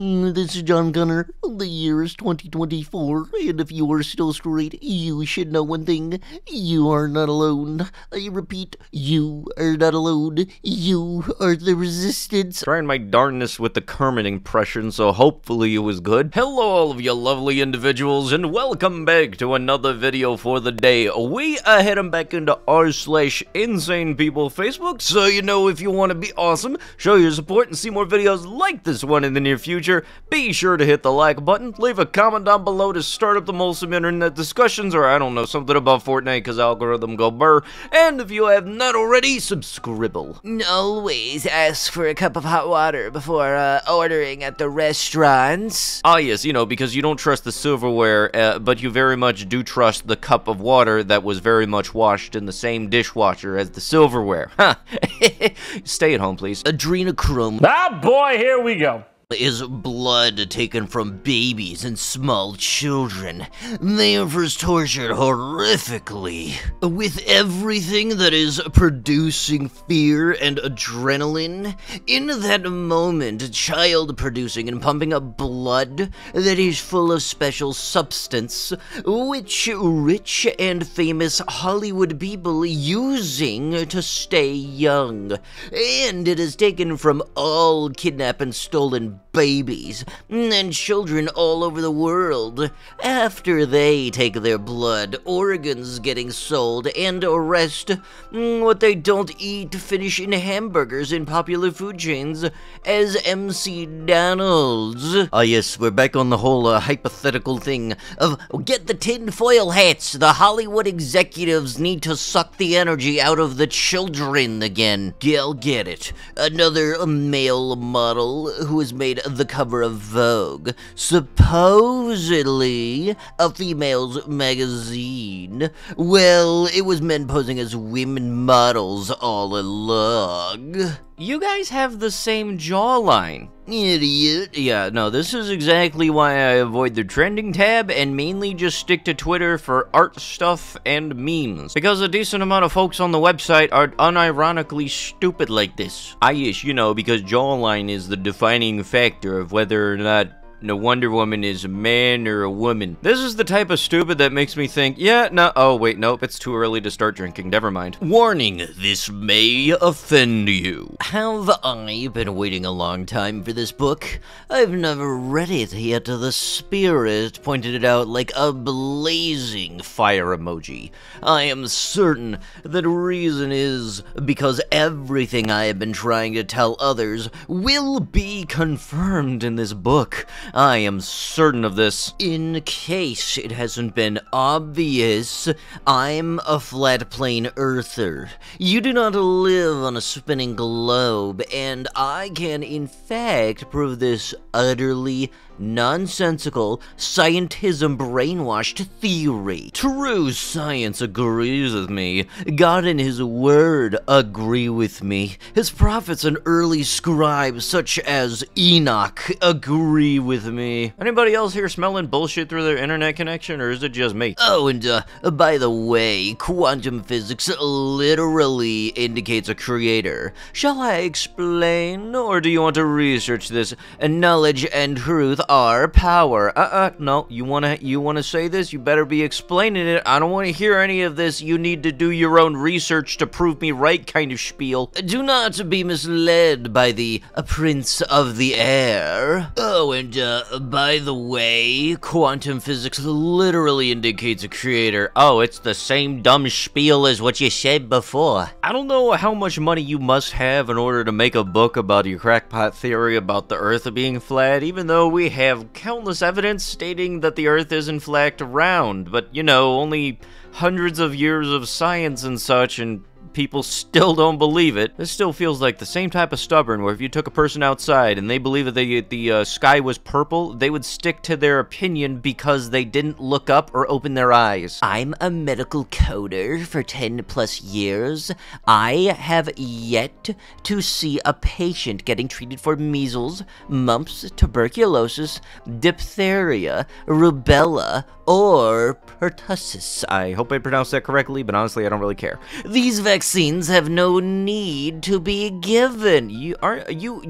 This is John Gunner. The year is 2024, and if you are still straight, you should know one thing. You are not alone. I repeat, you are not alone. You are the resistance. Trying my darndest with the Kermit impression, so hopefully it was good. Hello all of you lovely individuals, and welcome back to another video for the day. We are heading back into r/InsanePeople Facebook, so you know if you want to be awesome, show your support, and see more videos like this one in the near future, be sure to hit the like button, leave a comment down below to start up the wholesome internet discussions, or I don't know, something about Fortnite because algorithm go burr, and if you have not already, subscribble. Always ask for a cup of hot water before ordering at the restaurants. Ah yes, you know, because you don't trust the silverware, but you very much do trust the cup of water that was very much washed in the same dishwasher as the silverware. Huh. Stay at home, please. Adrenochrome Ah, boy, here we go. is blood taken from babies and small children. They are first tortured horrifically, with everything that is producing fear and adrenaline. In that moment, a child producing and pumping up blood that is full of special substance, which rich and famous Hollywood people using to stay young. And it is taken from all kidnapped and stolen babies and children all over the world. After they take their blood, organs getting sold, and rest, what they don't eat finish in hamburgers in popular food chains as MC Donald's. Ah yes, we're back on the whole hypothetical thing of get the tinfoil hats. The Hollywood executives need to suck the energy out of the children again. I'll get it. Another male model who has made the cover of Vogue, supposedly a female's magazine. Well, it was men posing as women models all along. You guys have the same jawline. Idiot. Yeah, no, this is exactly why I avoid the trending tab and mainly just stick to Twitter for art stuff and memes. Because a decent amount of folks on the website are unironically stupid like this. You know, because jawline is the defining factor of whether or not no Wonder Woman is a man or a woman. This is the type of stupid that makes me think, yeah, no, oh wait, nope, it's too early to start drinking, never mind. Warning, this may offend you. Have I been waiting a long time for this book? I've never read it yet. The Spirit pointed it out like a blazing fire emoji. I am certain the reason is because everything I have been trying to tell others will be confirmed in this book. I am certain of this. In case it hasn't been obvious, I'm a flat plane earther. You do not live on a spinning globe, and I can in fact prove this utterly nonsensical, scientism brainwashed theory. True science agrees with me. God and his word agree with me. His prophets and early scribes such as Enoch agree with me. Anybody else here smelling bullshit through their internet connection, or is it just me? Oh, and by the way, quantum physics literally indicates a creator. Shall I explain, or do you want to research this? Knowledge and truth are power. No, you wanna say this? You better be explaining it. I don't want to hear any of this. You need to do your own research to prove me right kind of spiel. Do not be misled by the Prince of the Air. Oh, and by the way, quantum physics literally indicates a creator. Oh, it's the same dumb spiel as what you said before. I don't know how much money you must have in order to make a book about your crackpot theory about the Earth being flat, even though we have countless evidence stating that the Earth is in fact round, but you know, only hundreds of years of science and such, and people still don't believe it. This still feels like the same type of stubborn where if you took a person outside and they believe that the sky was purple, they would stick to their opinion because they didn't look up or open their eyes. I'm a medical coder for 10 plus years. I have yet to see a patient getting treated for measles, mumps, tuberculosis, diphtheria, rubella, or pertussis. I hope I pronounced that correctly, but honestly, I don't really care. These vaccines vaccines have no need to be given. You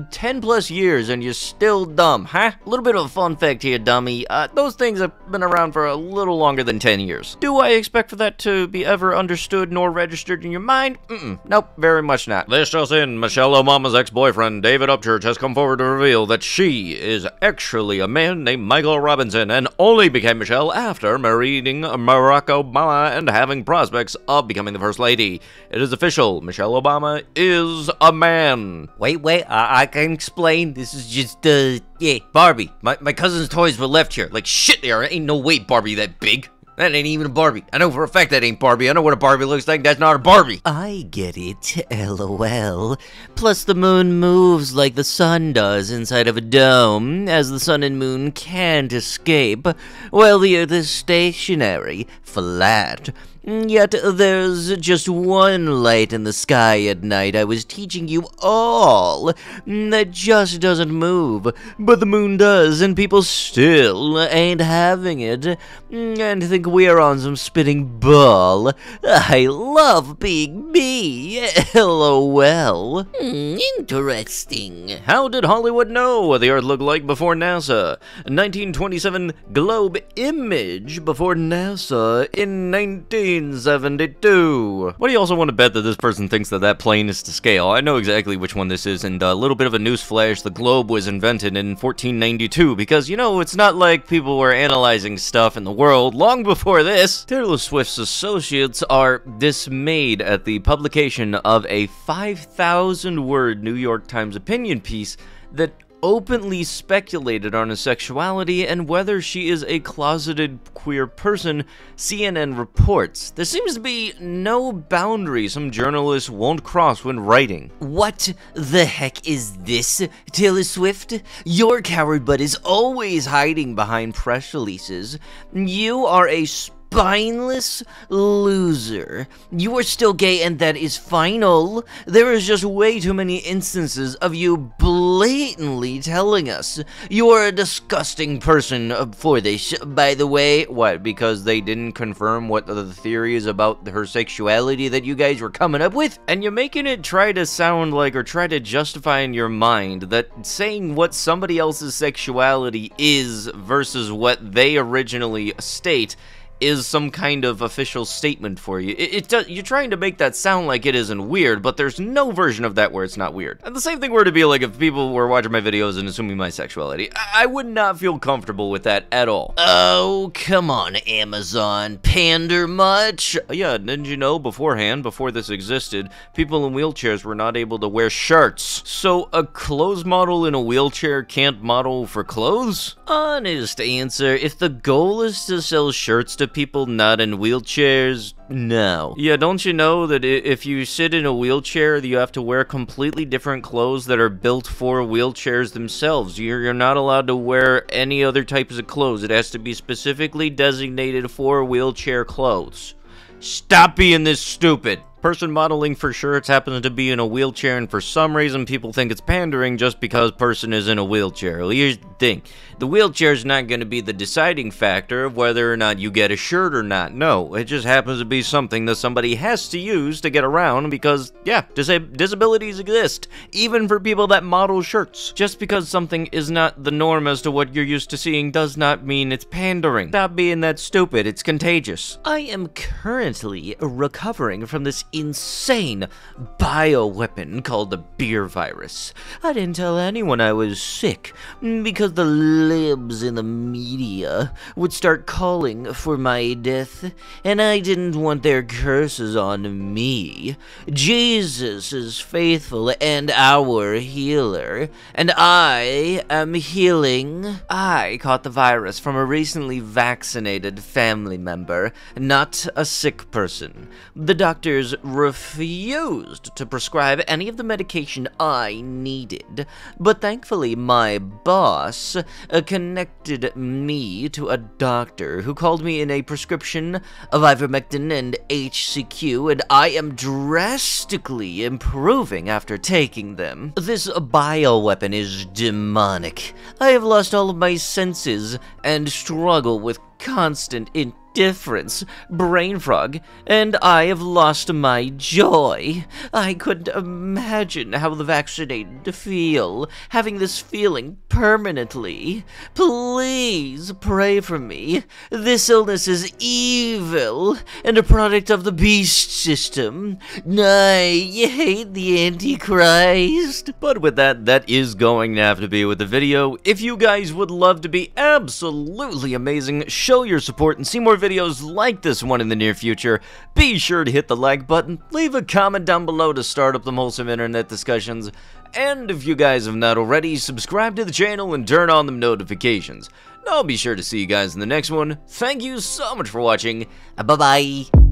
10 plus years and you're still dumb, huh? A little bit of a fun fact here, dummy. Those things have been around for a little longer than 10 years. Do I expect for that to be ever understood nor registered in your mind? Nope, very much not. This just in, Michelle Obama's ex-boyfriend, David Upchurch, has come forward to reveal that she is actually a man named Michael Robinson and only became Michelle after marrying Barack Obama and having prospects of becoming the First Lady. It is official, Michelle Obama is a man. Wait, I can explain. This is just, yeah, Barbie. My cousin's toys were left here. Like, shit, there ain't no way Barbie that big. That ain't even a Barbie. I know for a fact that ain't Barbie. I know what a Barbie looks like. That's not a Barbie. I get it. LOL. Plus, the moon moves like the sun does inside of a dome, as the sun and moon can't escape, while the earth is stationary, flat. Yet there's just one light in the sky at night I was teaching you all that just doesn't move, but the moon does, and people still ain't having it, and think we're on some spinning ball. I love being me, LOL. Interesting. How did Hollywood know what the Earth looked like before NASA? 1927 Globe image before NASA in 1972. What do you also want to bet that this person thinks that plane is to scale? I know exactly which one this is, and a little bit of a newsflash, the globe was invented in 1492, because, you know, it's not like people were analyzing stuff in the world long before this. Taylor Swift's associates are dismayed at the publication of a 5,000-word New York Times opinion piece that openly speculated on her sexuality and whether she is a closeted queer person, CNN reports. There seems to be no boundary some journalists won't cross when writing. What the heck is this, Taylor Swift? Your coward butt is always hiding behind press releases. You are a spineless loser. You are still gay, and that is final. There is just way too many instances of you blatantly telling us you are a disgusting person for this. By the way, what, because they didn't confirm what the theories about her sexuality that you guys were coming up with? And you're making it try to sound like, or try to justify in your mind, that saying what somebody else's sexuality is versus what they originally state is some kind of official statement for you. You're trying to make that sound like it isn't weird, but there's no version of that where it's not weird. And the same thing were to be like if people were watching my videos and assuming my sexuality. I would not feel comfortable with that at all. Oh, come on, Amazon. Pander much? Yeah, didn't you know beforehand, before this existed, people in wheelchairs were not able to wear shirts. So a clothes model in a wheelchair can't model for clothes? Honest answer, if the goal is to sell shirts to people not in wheelchairs, no. Yeah, don't you know that if you sit in a wheelchair, you have to wear completely different clothes that are built for wheelchairs themselves. You're not allowed to wear any other types of clothes. It has to be specifically designated for wheelchair clothes. Stop being this stupid. Person modeling for shirts happens to be in a wheelchair, and for some reason people think it's pandering just because person is in a wheelchair. Well, here's the thing. The wheelchair is not going to be the deciding factor of whether or not you get a shirt or not. No, it just happens to be something that somebody has to use to get around because, yeah, disabilities exist, even for people that model shirts. Just because something is not the norm as to what you're used to seeing does not mean it's pandering. Stop being that stupid. It's contagious. I am currently recovering from this insane bioweapon called the beer virus. I didn't tell anyone I was sick because the libs in the media would start calling for my death, and I didn't want their curses on me. Jesus is faithful and our healer, and I am healing. I caught the virus from a recently vaccinated family member, not a sick person. The doctors refused to prescribe any of the medication I needed, but thankfully my boss connected me to a doctor who called me in a prescription of ivermectin and HCQ, and I am drastically improving after taking them. This bioweapon is demonic. I have lost all of my senses and struggle with constant difference. Brain fog, and I have lost my joy. I couldn't imagine how the vaccinated feel, having this feeling permanently. Please pray for me. This illness is evil, and a product of the beast system. I hate the Antichrist. But with that, that is going to have to be with the video. If you guys would love to be absolutely amazing, show your support, and see more videos like this one in the near future, be sure to hit the like button, leave a comment down below to start up the wholesome internet discussions, and if you guys have not already, subscribe to the channel and turn on the notifications. And I'll be sure to see you guys in the next one. Thank you so much for watching. Bye-bye.